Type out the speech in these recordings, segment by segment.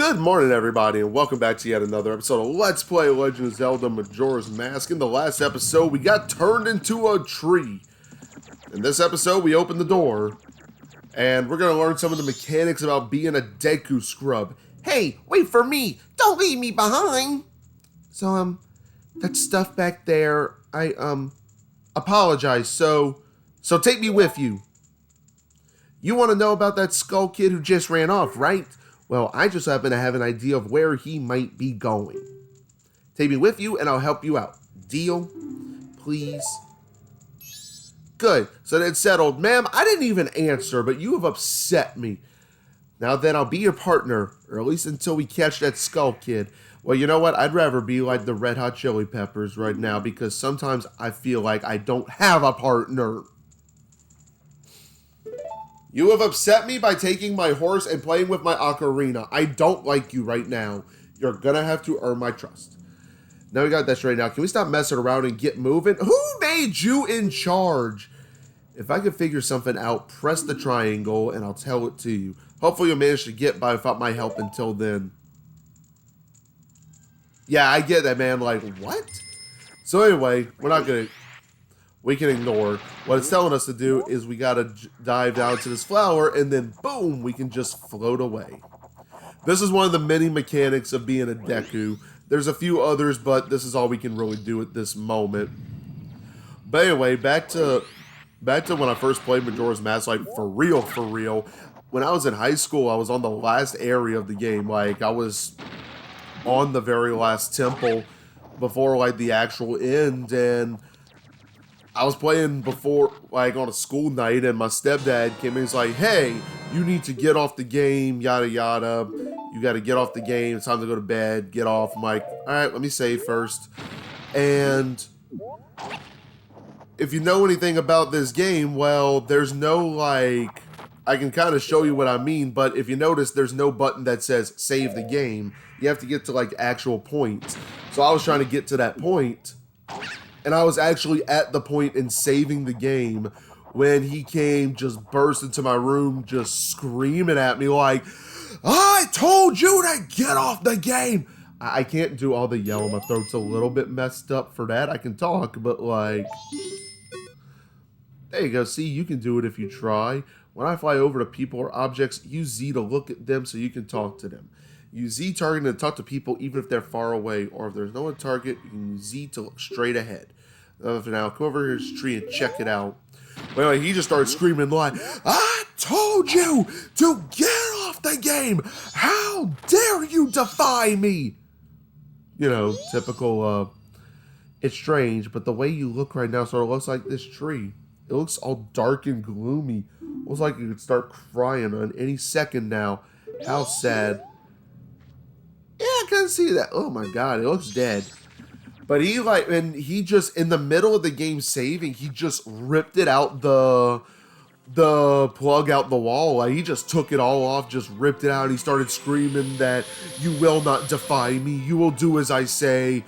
Good morning, everybody, and welcome back to yet another episode of Let's Play Legend of Zelda Majora's Mask. In the last episode, we got turned into a tree. In this episode, we opened the door, and we're going to learn some of the mechanics about being a Deku scrub. Hey, wait for me! Don't leave me behind! So, that stuff back there, I apologize, so take me with you. You want to know about that skull kid who just ran off, right? Well, I just happen to have an idea of where he might be going. Take me with you and I'll help you out. Deal? Please? Good. So that's settled. Ma'am, I didn't even answer, but you have upset me. Now then, I'll be your partner, or at least until we catch that skull kid. Well, you know what? I'd rather be like the Red Hot Chili Peppers right now because sometimes I feel like I don't have a partner. You have upset me by taking my horse and playing with my ocarina. I don't like you right now. You're gonna have to earn my trust. Now we got that straight. Now, can we stop messing around and get moving? Who made you in charge? If I can figure something out, press the triangle and I'll tell it to you. Hopefully you'll manage to get by without my help until then. Yeah, I get that, man. Like, what? So anyway, we can ignore. What it's telling us to do is we gotta dive down to this flower and then boom, we can just float away. This is one of the many mechanics of being a Deku. There's a few others, but this is all we can really do at this moment. But anyway, back to when I first played Majora's Mask, like for real. When I was in high school, I was on the last area of the game. Like I was on the very last temple before like the actual end, and I was playing before, like, on a school night, and my stepdad came in. He's like, hey, you need to get off the game, yada, yada. You got to get off the game. It's time to go to bed. Get off. I'm like, all right, let me save first. And if you know anything about this game, well, there's no, like, I can kind of show you what I mean, but if you notice, there's no button that says save the game. You have to get to, like, actual points. So I was trying to get to that point. And I was actually at the point in saving the game when he came, just burst into my room, just screaming at me like, I told you to get off the game. I can't do all the yelling. My throat's a little bit messed up for that. I can talk, but like, there you go. See, you can do it if you try. When I fly over to people or objects, use Z to look at them so you can talk to them. Use Z targeting to talk to people even if they're far away, or if there's no one to target, you can use Z to look straight ahead. For now, come over here to this tree and check it out. Well, he just started screaming like, I told you to get off the game! How dare you defy me! You know, typical, it's strange, but the way you look right now sort of looks like this tree. It looks all dark and gloomy. Looks like you could start crying on any second now. How sad. Yeah, I can see that. Oh my god, it looks dead. But he just, in the middle of the game saving, he just ripped it out the plug out the wall. Like, he just took it all off, just ripped it out, and he started screaming that, you will not defy me, you will do as I say.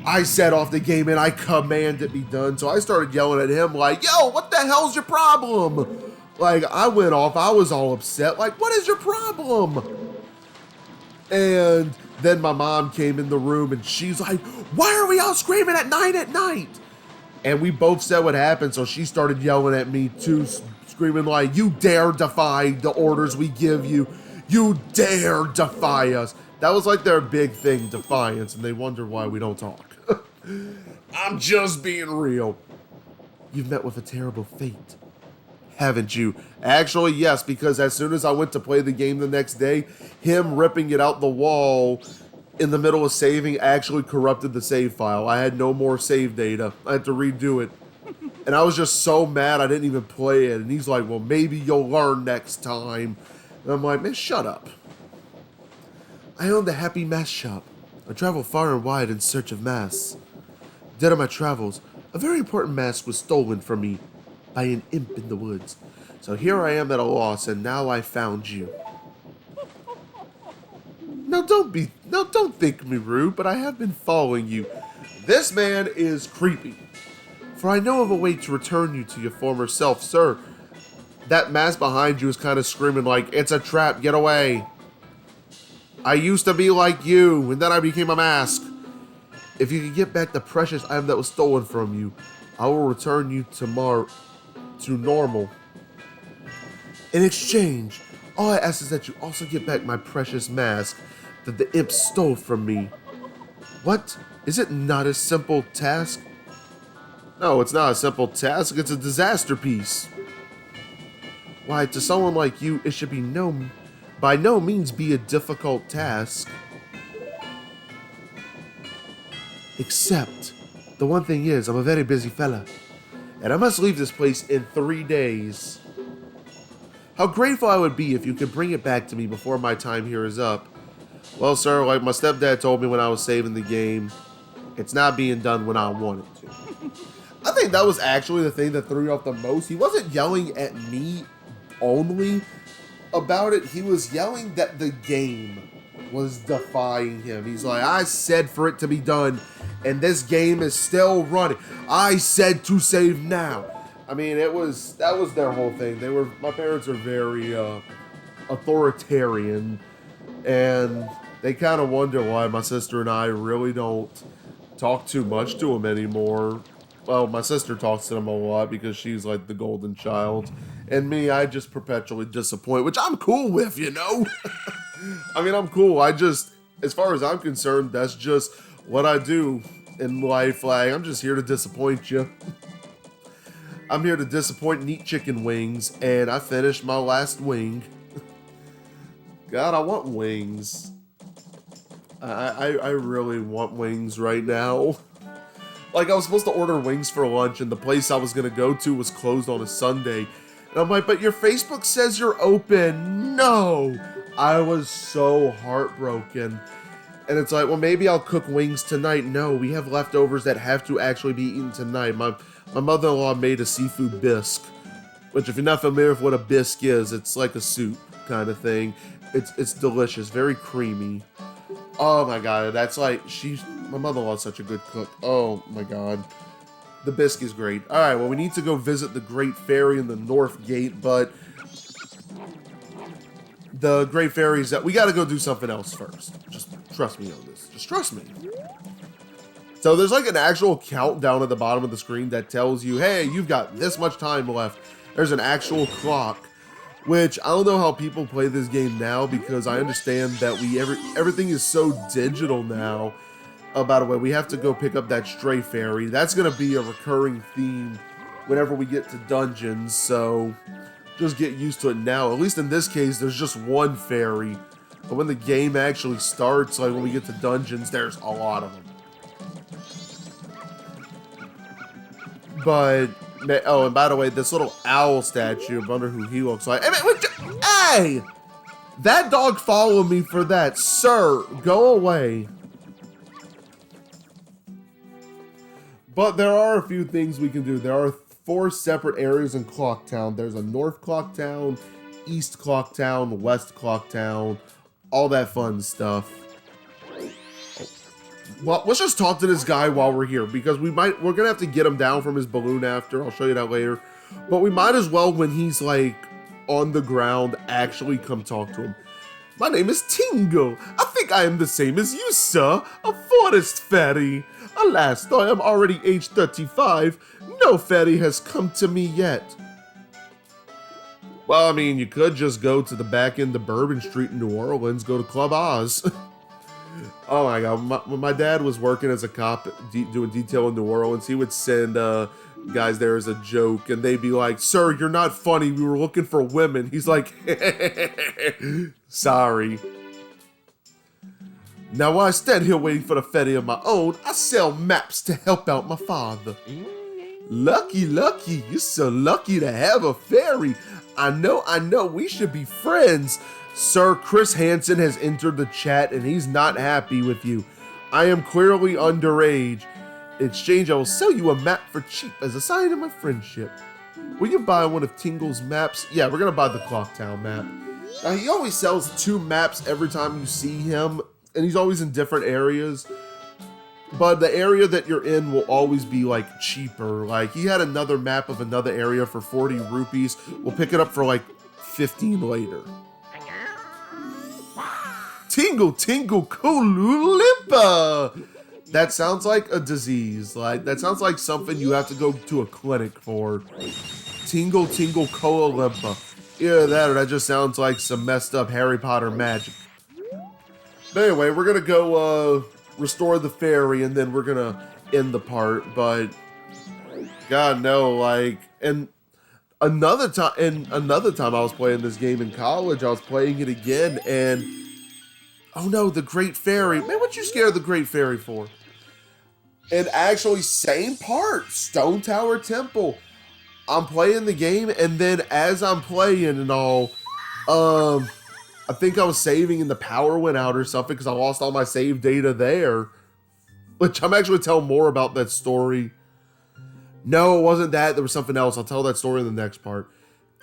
I set off the game and I command it be done. So I started yelling at him like, yo, what the hell's your problem? Like, I went off, I was all upset, like, what is your problem? And then my mom came in the room and she's like, why are we all screaming at night? And we both said what happened, so she started yelling at me too, screaming like, you dare defy the orders we give you. You dare defy us. That was like their big thing, defiance, and they wonder why we don't talk. I'm just being real. You've met with a terrible fate, haven't you? Actually, yes, because as soon as I went to play the game the next day, him ripping it out the wall in the middle of saving actually corrupted the save file. I had no more save data. I had to redo it. And I was just so mad I didn't even play it. And he's like, well, maybe you'll learn next time. And I'm like, man, shut up. I own the Happy Mask Shop. I travel far and wide in search of masks. Dead on my travels, a very important mask was stolen from me by an imp in the woods. So here I am at a loss, and now I found you. Now don't think me rude, but I have been following you. This man is creepy. For I know of a way to return you to your former self, sir. That mask behind you is kind of screaming like, it's a trap, get away. I used to be like you, and then I became a mask. If you can get back the precious item that was stolen from you, I will return you to normal. In exchange, all I ask is that you also get back my precious mask that the imp stole from me. What? Is it not a simple task? No, it's not a simple task, it's a disaster piece. Why, to someone like you, it should be by no means be a difficult task. Except, the one thing is, I'm a very busy fella, and I must leave this place in 3 days. How grateful I would be if you could bring it back to me before my time here is up. Well, sir, like my stepdad told me when I was saving the game, it's not being done when I want it to. I think that was actually the thing that threw me off the most. He wasn't yelling at me only about it. He was yelling that the game was defying him. He's like, I said for it to be done, and this game is still running. I said to save now. I mean, that was their whole thing. My parents are very authoritarian, and they kind of wonder why my sister and I really don't talk too much to them anymore. Well, my sister talks to them a lot because she's like the golden child, and me, I just perpetually disappoint, which I'm cool with, you know? I mean, I'm cool. As far as I'm concerned, that's just what I do in life. Like, I'm just here to disappoint you. I'm here to disappoint and eat chicken wings, and I finished my last wing. God, I want wings. I really want wings right now. Like, I was supposed to order wings for lunch, and the place I was going to go to was closed on a Sunday. And I'm like, but your Facebook says you're open. No! I was so heartbroken. And it's like, well, maybe I'll cook wings tonight. No, we have leftovers that have to actually be eaten tonight. My mother-in-law made a seafood bisque, which, if you're not familiar with what a bisque is, it's like a soup kind of thing. It's delicious, very creamy. Oh my god, that's like, my mother-in-law's such a good cook. Oh my god. The bisque is great. Alright, well, we need to go visit the Great Fairy in the North Gate, but the Great Fairy's we gotta go do something else first. Just trust me on this. Just trust me. So there's like an actual countdown at the bottom of the screen that tells you, hey, you've got this much time left. There's an actual clock. Which, I don't know how people play this game now, because I understand that everything is so digital now. Oh, by the way, we have to go pick up that stray fairy. That's going to be a recurring theme whenever we get to dungeons, so just get used to it now. At least in this case, there's just one fairy. But when the game actually starts, like when we get to dungeons, there's a lot of them. But... oh, and by the way, this little owl statue, I wonder who he looks like. Hey! That dog followed me for that. Sir, go away. But there are a few things we can do. There are 4 separate areas in Clocktown. There's a North Clocktown, East Clocktown, West Clocktown, all that fun stuff. Well, let's just talk to this guy while we're here, because we're gonna have to get him down from his balloon after. I'll show you that later. But we might as well, when he's like on the ground, actually come talk to him. My name is Tingle. I think I am the same as you, sir. A forest fairy. Alas, though I am already age 35, no fairy has come to me yet. Well, I mean, you could just go to the back end of Bourbon Street in New Orleans, go to Club Oz. Oh my god, when my dad was working as a cop doing detail in New Orleans, he would send guys there as a joke, and they'd be like, sir, you're not funny, we were looking for women. He's like, sorry. Now while I stand here waiting for the fairy of my own, I sell maps to help out my father. Lucky, you're so lucky to have a fairy. I know, we should be friends. Sir, Chris Hansen has entered the chat and he's not happy with you. I am clearly underage. In exchange, I will sell you a map for cheap as a sign of my friendship. Will you buy one of Tingle's maps? Yeah, we're gonna buy the Clocktown map. Now, he always sells 2 maps every time you see him, and he's always in different areas. But the area that you're in will always be like cheaper. Like, he had another map of another area for 40 rupees. We'll pick it up for like 15 later. Tingle, tingle, Koolulimpa. That sounds like a disease. Like, that sounds like something you have to go to a clinic for. Tingle, tingle, Koolulimpa. Either that or that just sounds like some messed up Harry Potter magic. But anyway, we're gonna go restore the fairy and then we're gonna end the part. But God no, like, and another time I was playing this game in college, I was playing it again and oh no, the Great Fairy. Man, what you scared the Great Fairy for? And actually, same part, Stone Tower Temple. I'm playing the game, and then as I'm playing and all, I think I was saving and the power went out or something because I lost all my save data there. Which I'm actually telling more about that story. No, it wasn't that. There was something else. I'll tell that story in the next part.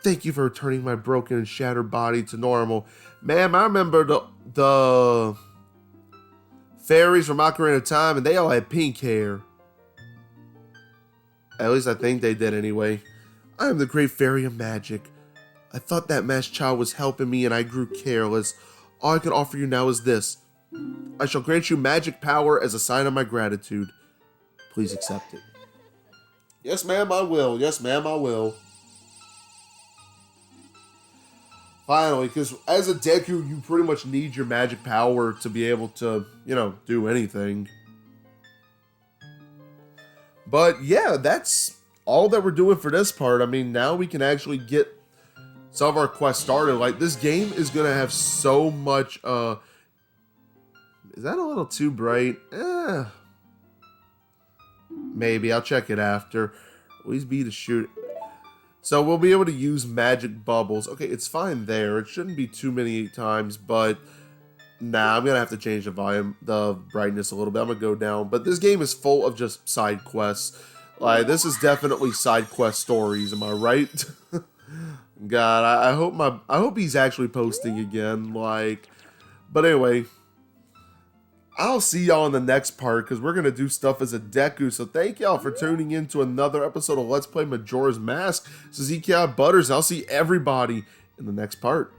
Thank you for returning my broken and shattered body to normal. Ma'am, I remember the fairies from Ocarina of Time, and they all had pink hair. At least I think they did anyway. I am the Great Fairy of Magic. I thought that masked child was helping me and I grew careless. All I can offer you now is this. I shall grant you magic power as a sign of my gratitude. Please accept it. Yes, ma'am, I will. Yes, ma'am, I will. Finally, because as a Deku, you pretty much need your magic power to be able to, you know, do anything. But yeah, that's all that we're doing for this part. I mean, now we can actually get some of our quests started. Like, this game is going to have so much, is that a little too bright? Maybe, I'll check it after. Always be to shoot. So we'll be able to use magic bubbles. Okay, it's fine there. It shouldn't be too many times, but nah, I'm going to have to change the volume, the brightness a little bit. I'm going to go down. But this game is full of just side quests. Like, this is definitely side quest stories, am I right? God, I hope he's actually posting again, like, but anyway, I'll see y'all in the next part, because we're going to do stuff as a Deku, so thank y'all for tuning in to another episode of Let's Play Majora's Mask. This is EKI Butters, and I'll see everybody in the next part.